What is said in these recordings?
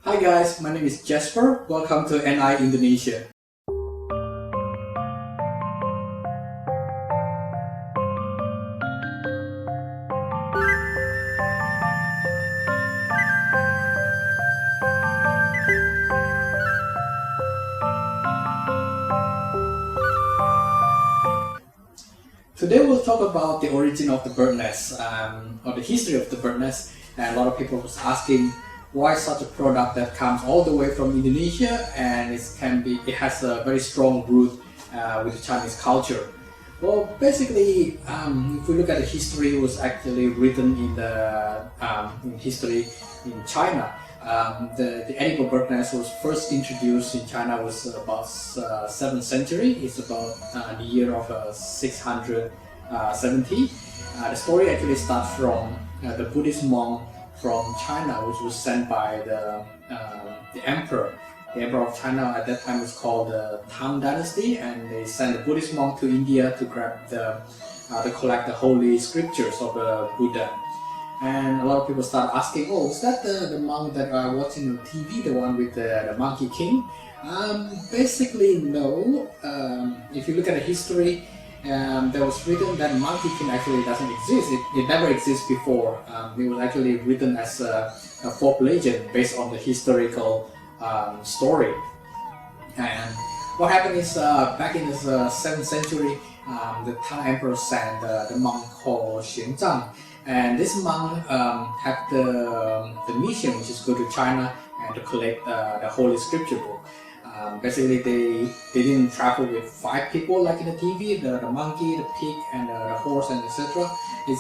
Hi guys, my name is Jasper. Welcome to NIIndonesia. Today we'll talk about the origin of the bird nest, or the history of the bird nest. And a lot of people was asking why such a product that comes all the way from Indonesia and it has a very strong root with the Chinese culture. Well, basically, if we look at the history, it was actually written in history in China. The edible bird nest was first introduced in China was about 7th century. It's about the year of 670. The story actually starts from the Buddhist monk from China, which was sent by the emperor. The emperor of China at that time was called the Tang Dynasty, and they sent the Buddhist monk to India to collect the holy scriptures of the Buddha. And a lot of people start asking, oh, is that the monk that I watched on TV, the one with the Monkey King? Basically, no. If you look at the history, there was written that Monkey King actually doesn't exist. It never existed before. It was actually written as a folk legend based on the historical story. And what happened is back in the 7th century, the Tang Emperor sent the monk called Xuanzang. And this monk had the mission, which is go to China and to collect the Holy Scripture book. Basically, they didn't travel with 5 people like in the TV, the monkey, the pig, and the horse, and etc.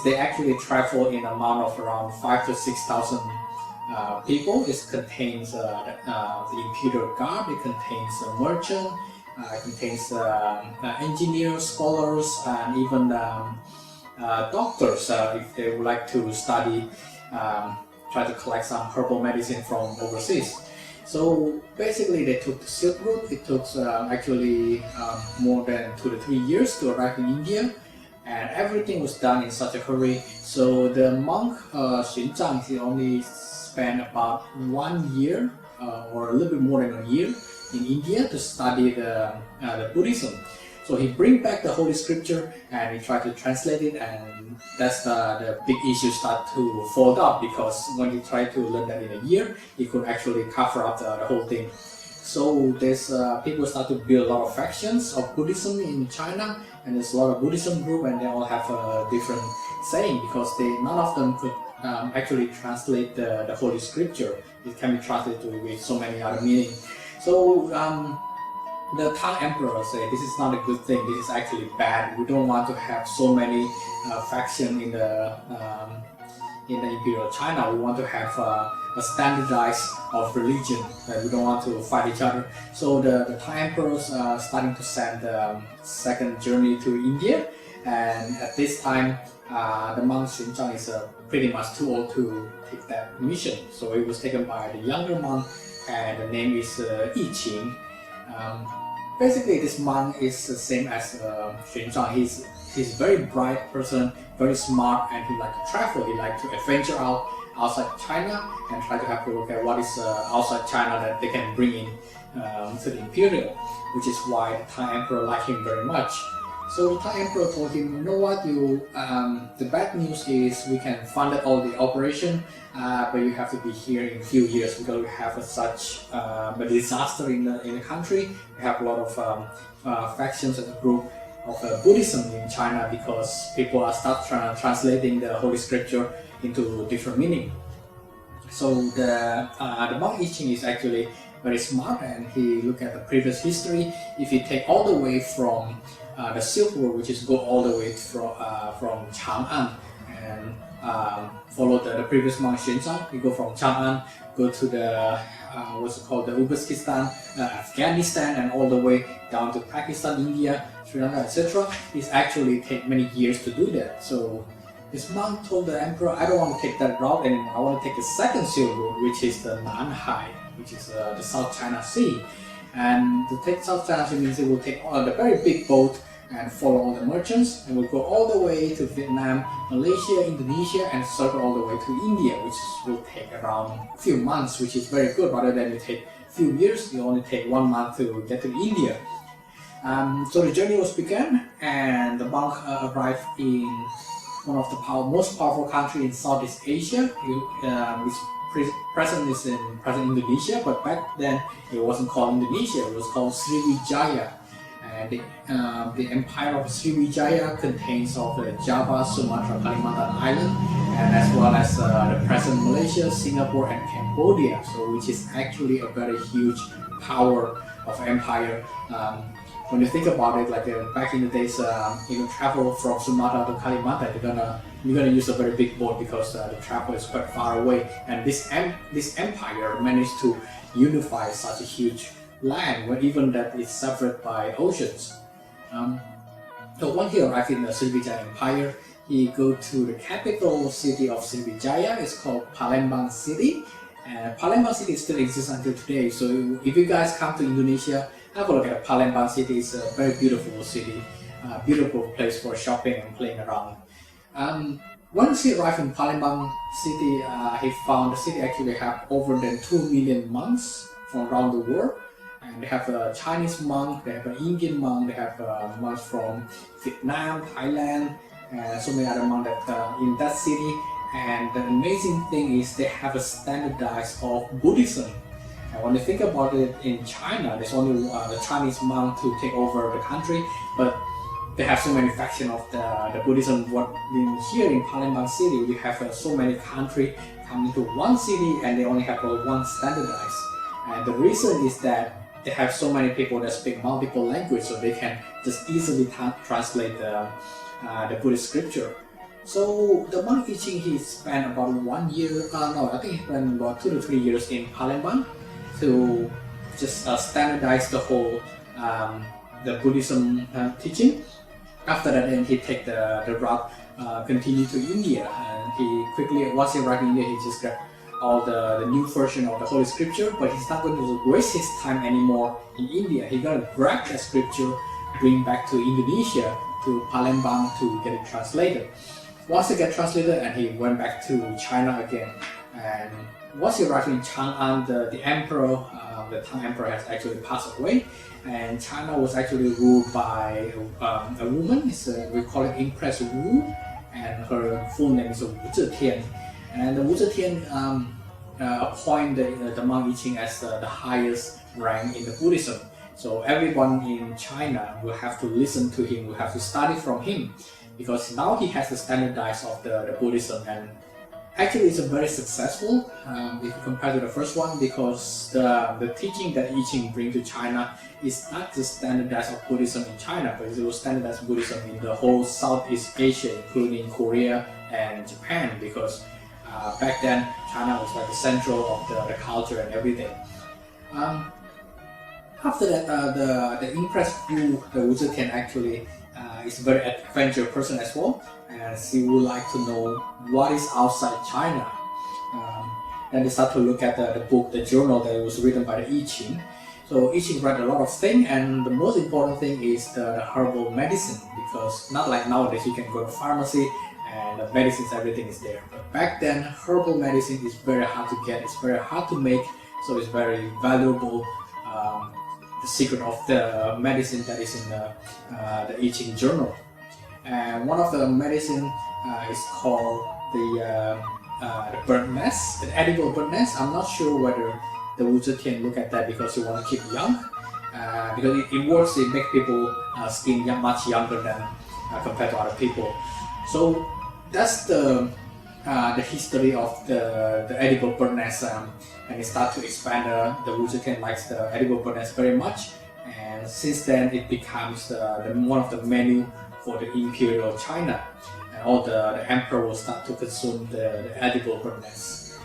They actually travel in an amount of around 5,000 to 6,000 people. It contains the imperial guard, it contains a merchant, it contains engineers, scholars, and even doctors if they would like to study, try to collect some herbal medicine from overseas. So basically they took the Silk Route. It took actually more than 2 to 3 years to arrive in India, and everything was done in such a hurry. So the monk Xuanzang, he only spent about 1 year or a little bit more than a year in India to study the Buddhism. So he bring back the Holy Scripture and he tried to translate it, and that's the big issue start to fold up, because when he tried to learn that in a year, he could actually cover up the whole thing. So there's people start to build a lot of factions of Buddhism in China, and there's a lot of Buddhism group, and they all have a different saying, because none of them could actually translate the Holy Scripture. It can be translated with so many other meanings. So the Tang Emperor said, this is not a good thing, this is actually bad. We don't want to have so many factions in the Imperial China. We want to have a standardized of religion. We don't want to fight each other. So the Tang Emperor is starting to send the second journey to India, and at this time the monk Xuanzang is pretty much too old to take that mission. So it was taken by the younger monk, and the name is Yiqing. Basically, this monk is the same as Xuanzang. He's a very bright person, very smart, and he likes to travel. He likes to adventure outside China and try to have a look at what is outside China that they can bring in to the imperial, which is why the Tang Emperor liked him very much. So the Tang Emperor told him, you know what, the bad news is we can fund all the operation, but you have to be here in a few years, because we have such a disaster in the country. We have a lot of factions and group of Buddhism in China, because people are translating the Holy Scripture into different meaning. So the monk Yiqing is actually very smart, and he look at the previous history. If you take all the way from the Silk Road, which is go all the way from Chang'an, and follow the previous monk Xuanzang, you go from Chang'an, go to the what's it called, the Uzbekistan, Afghanistan, and all the way down to Pakistan, India, Sri Lanka, etc. It actually take many years to do that. So this monk told the emperor, I don't want to take that route anymore. I want to take the second Silk Road, which is the Nanhai, which is the South China Sea. And to take South China Sea means it will take the very big boat and follow all the merchants, and will go all the way to Vietnam, Malaysia, Indonesia, and circle all the way to India, which will take around a few months, which is very good. Rather than you take a few years, you only take 1 month to get to India. So the journey was begun, and the monk arrived in one of the most powerful countries in Southeast Asia. Which present is in present Indonesia, but back then it wasn't called Indonesia, it was called Sriwijaya. And the empire of Sriwijaya contains of Java, Sumatra, Kalimantan Island, and as well as the present Malaysia, Singapore, and Cambodia. So which is actually a very huge power of empire. When you think about it, like back in the days, you travel from Sumatra to Kalimantan, you're gonna use a very big boat because the travel is quite far away. And this empire managed to unify such a huge land, when even that is separated by oceans. So when he arrived in the Sriwijaya Empire, he go to the capital city of Sriwijaya. It's called Palembang City, and Palembang City still exists until today. So if you guys come to Indonesia, have a look at Palembang City. It's a very beautiful city, beautiful place for shopping and playing around. Once he arrived in Palembang City, he found the city actually have over than 2 million monks from around the world. And they have a Chinese monk, they have an Indian monk, they have monks from Vietnam, Thailand, and so many other monks in that city. And the amazing thing is they have a standardized of Buddhism. And when you think about it, in China, there's only the Chinese monk to take over the country, but they have so many factions of the Buddhism. What in here in Palembang City, we have so many countries coming to one city, and they only have one standardized. And the reason is that they have so many people that speak multiple languages, so they can just easily translate the Buddhist scripture. So the monk I Ching, he spent about 1 year, I think he spent about 2 to 3 years in Palembang to just standardize the whole the Buddhism teaching. After that, then he take the route, continue to India, and he quickly, once he arrived in India, he just grabbed all the new version of the Holy Scripture, but he's not going to waste his time anymore in India. He's going to grab that scripture, bring back to Indonesia, to Palembang to get it translated. Once it get translated, and he went back to China again. And once he arrived in Chang'an, the emperor, the Tang emperor has actually passed away, and China was actually ruled by a woman. We call it Empress Wu, and her full name is Wu Zetian. And the Wu Zetian appoint the monk I Ching as the highest rank in the Buddhism. So everyone in China will have to listen to him, will have to study from him, because now he has the standardized of the Buddhism. And actually it's a very successful if you compare to the first one, because the teaching that I Ching bring to China is not just standardized of Buddhism in China, but it was standardized Buddhism in the whole Southeast Asia, including Korea and Japan, because back then China was like the central of the culture and everything. After that, the Empress Wu, the Wu Zetian, actually is a very adventurous person as well, and she would like to know what is outside China. Then they start to look at the book, the journal that was written by the I Ching. So I Ching read a lot of things, and the most important thing is the herbal medicine, because not like nowadays you can go to pharmacy and the medicines, everything is there. But back then, herbal medicine is very hard to get, it's very hard to make, so it's very valuable. The secret of the medicine that is in the I Ching journal. And one of the medicine is called the birdnest, the edible birdnest. I'm not sure whether the Wu Zetian look at that because he want to keep young, because it works, it makes people skin much younger than compared to other people. So that's the history of the edible birdnest, and it start to expand. The Wu Zetian likes the edible birdnest very much, and since then it becomes one of the menu for the Imperial China, and all the emperor will start to consume the edible birdnest.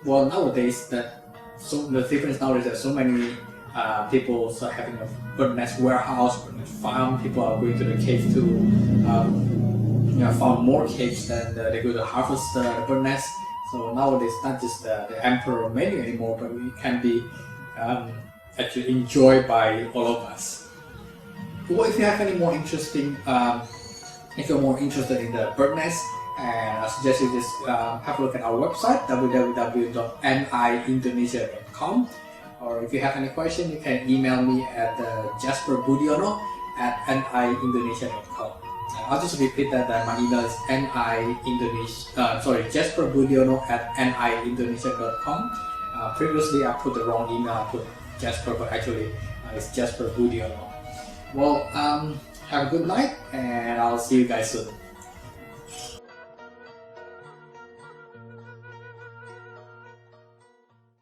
Well, nowadays the difference nowadays that so many people are having a birdnest warehouse, birdnest farm. People are going to the cave to found more caves than they go to harvest the birdnest. So nowadays, not just the emperor menu anymore, but it can be actually enjoyed by all of us. Well, if you have any more interesting, if you're more interested in the bird nest, and I suggest you just have a look at our website www.NIIndonesia.com. Or if you have any question, you can email me at jasperbudiono at NIIndonesia.com. I'll just repeat that my email is jasperbudiono at NIIndonesia.com. Previously I put the wrong email, I put Jasper, but actually it's jasperbudiono. Well, have a good night, and I'll see you guys soon.